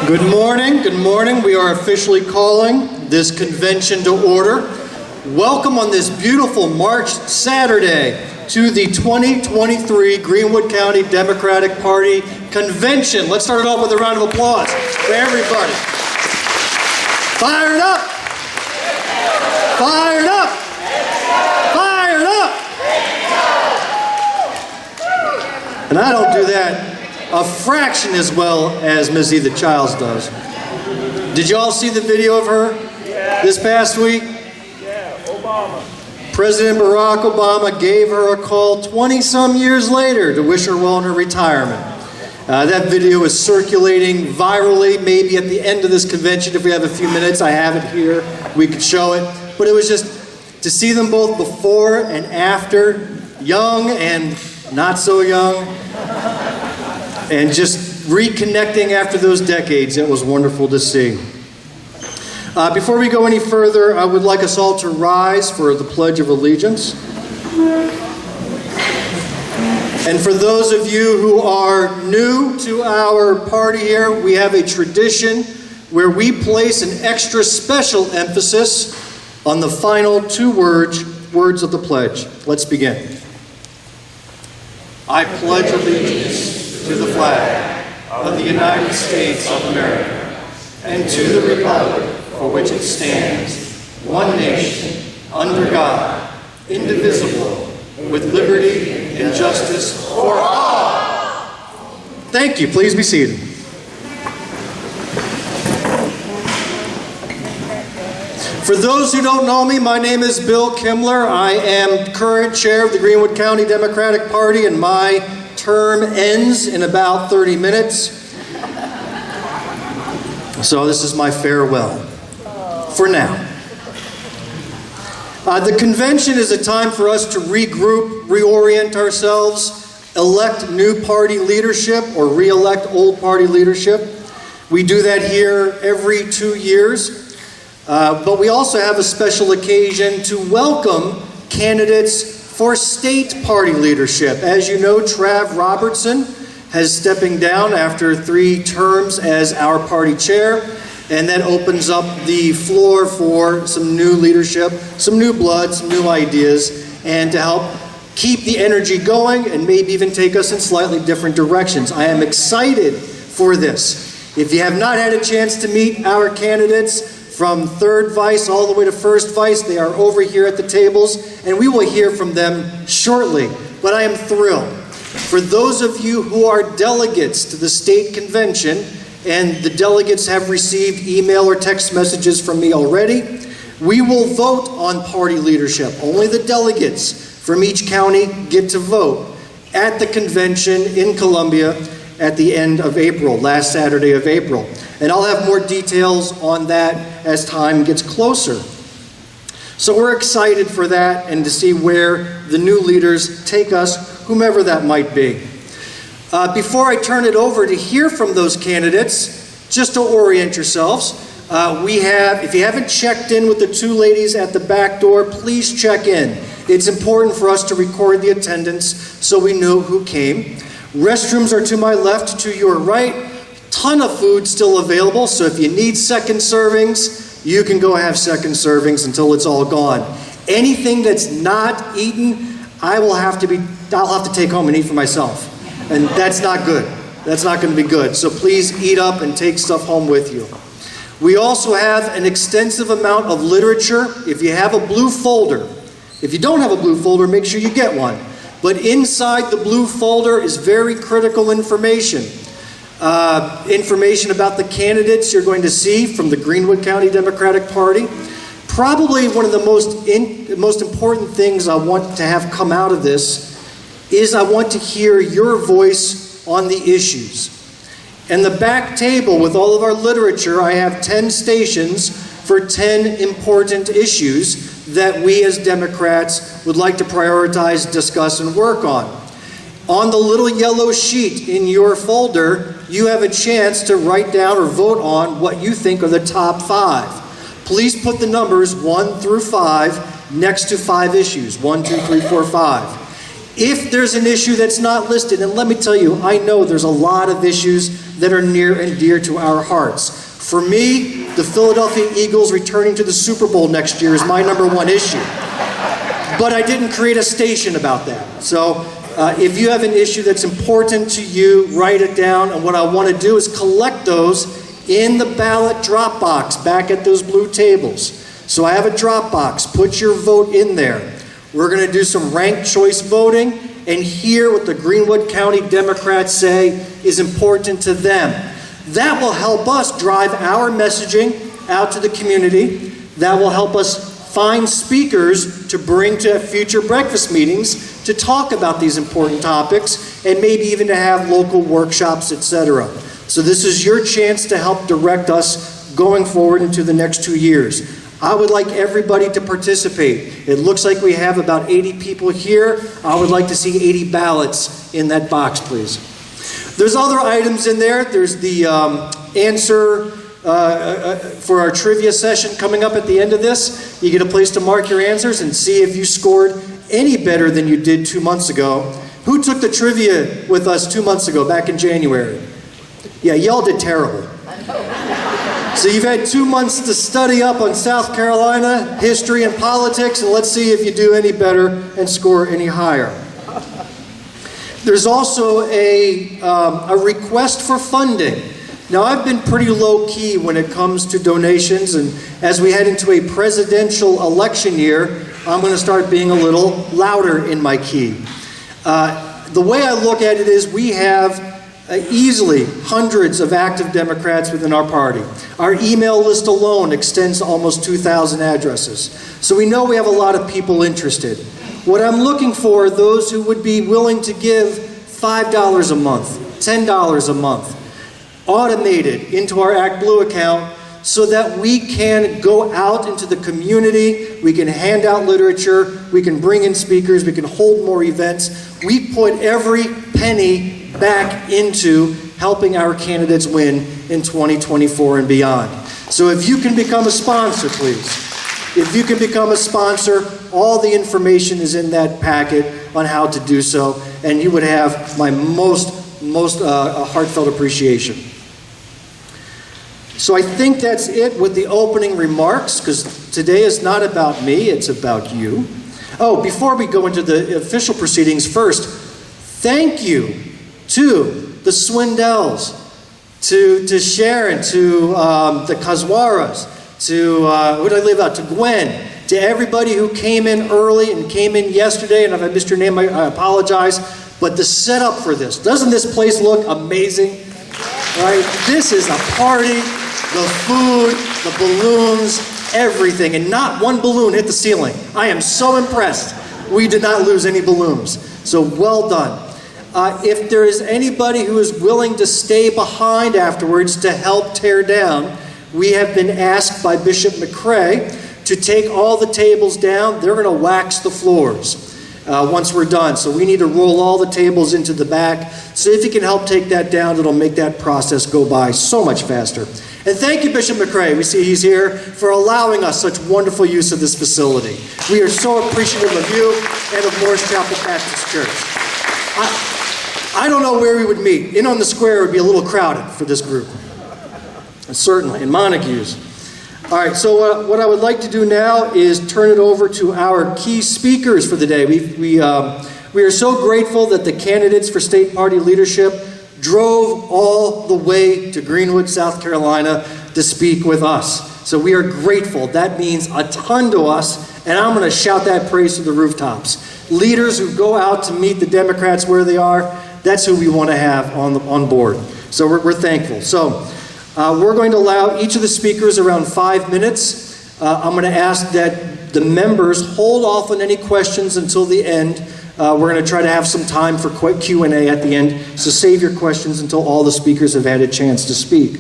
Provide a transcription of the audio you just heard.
Good morning. Good morning. We are officially calling this convention to order. Welcome on this beautiful March Saturday to the 2023 Greenwood County Democratic Party Convention. Let's start it off with a round of applause for everybody. Fired up! Fired up! Fired up! And I don't do that a fraction as well as Ms. Edith Childs does. Did you all see the video of her this past week? Yeah, Obama. President Barack Obama gave her a call 20-some years later to wish her well in her retirement. That video is circulating virally. Maybe at the end of this convention, if we have a few minutes, I have it here, we could show it. But it was just to see them both before and after, young and not so young, and just reconnecting after those decades. It was wonderful to see. Before we go any further, I would like us all to rise for the Pledge of Allegiance. And for those of you who are new to our party here, we have a tradition where we place an extra special emphasis on the final two words of the pledge. Let's begin. I pledge allegiance to the flag of the United States of America and to the republic for which it stands, one nation, under God, indivisible, with liberty and justice for all. Thank you. Please be seated. For those who don't know me, my name is Bill Kimler. I am current chair of the Greenwood County Democratic Party, and my term ends in about 30 minutes. So this is my farewell. For now. The convention is a time for us to regroup, reorient ourselves, elect new party leadership or re-elect old party leadership. We do that here every 2 years. But we also have a special occasion to welcome candidates for state party leadership. As you know, Trav Robertson is stepping down after 3 terms as our party chair. And that opens up the floor for some new leadership, some new blood, some new ideas, and to help keep the energy going and maybe even take us in slightly different directions. I am excited for this. If you have not had a chance to meet our candidates from third vice all the way to first vice, they are over here at the tables, and we will hear from them shortly. But I am thrilled. For those of you who are delegates to the state convention, and the delegates have received email or text messages from me already, we will vote on party leadership. Only the delegates from each county get to vote at the convention in Columbia at the end of April, last Saturday of April. And I'll have more details on that as time gets closer. So we're excited for that and to see where the new leaders take us, whomever that might be. Before I turn it over to hear from those candidates, just to orient yourselves, if you haven't checked in with the 2 ladies at the back door, please check in. It's important for us to record the attendance so we know who came. Restrooms are to my left, to your right. Ton of food still available, so if you need second servings, you can go have second servings until it's all gone. Anything that's not eaten, I'll have to take home and eat for myself. And that's not good. That's not going to be good. So please eat up and take stuff home with you. We also have an extensive amount of literature. If you have a blue folder, if you don't have a blue folder, make sure you get one. But inside the blue folder is very critical information. Information about the candidates you're going to see from the Greenwood County Democratic Party. Probably one of the most important things I want to have come out of this is I want to hear your voice on the issues. And the back table with all of our literature, I have 10 stations for 10 important issues that we as Democrats would like to prioritize, discuss, and work on. On the little yellow sheet in your folder, you have a chance to write down or vote on what you think are the top 5. Please put the numbers 1 through 5 next to 5 issues, 1, 2, 3, 4, 5. If there's an issue that's not listed, and let me tell you, I know there's a lot of issues that are near and dear to our hearts. For me, the Philadelphia Eagles returning to the Super Bowl next year is my #1 issue. But I didn't create a station about that. So if you have an issue that's important to you, write it down. And what I want to do is collect those in the ballot drop box back at those blue tables. So I have a drop box. Put your vote in there. We're going to do some ranked choice voting and hear what the Greenwood County Democrats say is important to them. That will help us drive our messaging out to the community. That will help us find speakers to bring to future breakfast meetings to talk about these important topics and maybe even to have local workshops, etc. So this is your chance to help direct us going forward into the next 2 years. I would like everybody to participate. It looks like we have about 80 people here. I would like to see 80 ballots in that box, please. There's other items in there. There's the answer for our trivia session coming up at the end of this. You get a place to mark your answers and see if you scored any better than you did 2 months ago. Who took the trivia with us 2 months ago, back in January? Yeah, y'all did terrible. So you've had 2 months to study up on South Carolina history and politics, and let's see if you do any better and score any higher. There's also a request for funding. Now, I've been pretty low-key when it comes to donations, and as we head into a presidential election year, I'm going to start being a little louder in my key. The way I look at it is we have easily hundreds of active Democrats within our party. Our email list alone extends to almost 2,000 addresses. So we know we have a lot of people interested. What I'm looking for are those who would be willing to give $5 a month, $10 a month, automated into our Act Blue account so that we can go out into the community, we can hand out literature, we can bring in speakers, we can hold more events. We put every penny back into helping our candidates win in 2024 and beyond. So if you can become a sponsor, please. If you can become a sponsor, all the information is in that packet on how to do so, and you would have my most heartfelt appreciation. So I think that's it with the opening remarks, because today is not about me, it's about you. Oh, before we go into the official proceedings, first, thank you to the Swindells, to Sharon, to the Kazwaras, to, who did I leave out? To Gwen, to everybody who came in early and came in yesterday, and if I missed your name, I apologize, but the setup for this, doesn't this place look amazing? Right? This is a party, the food, the balloons, everything, and not one balloon hit the ceiling. I am so impressed. We did not lose any balloons, so well done. If there is anybody who is willing to stay behind afterwards to help tear down, we have been asked by Bishop McCrae to take all the tables down. They're going to wax the floors once we're done. So we need to roll all the tables into the back. So if you can help take that down, it'll make that process go by so much faster. And thank you, Bishop McCrae. We see he's here for allowing us such wonderful use of this facility. We are so appreciative of you and of Morris Chapel Baptist Church. I don't know where we would meet. In on the square would be a little crowded for this group. Certainly, in Montague's. All right, so what I would like to do now is turn it over to our key speakers for the day. We are so grateful that the candidates for state party leadership drove all the way to Greenwood, South Carolina to speak with us. So we are grateful. That means a ton to us, and I'm going to shout that praise to the rooftops. Leaders who go out to meet the Democrats where they are, that's who we want to have on board. So we're thankful. So we're going to allow each of the speakers around 5 minutes. I'm going to ask that the members hold off on any questions until the end. We're going to try to have some time for Q&A at the end. So save your questions until all the speakers have had a chance to speak.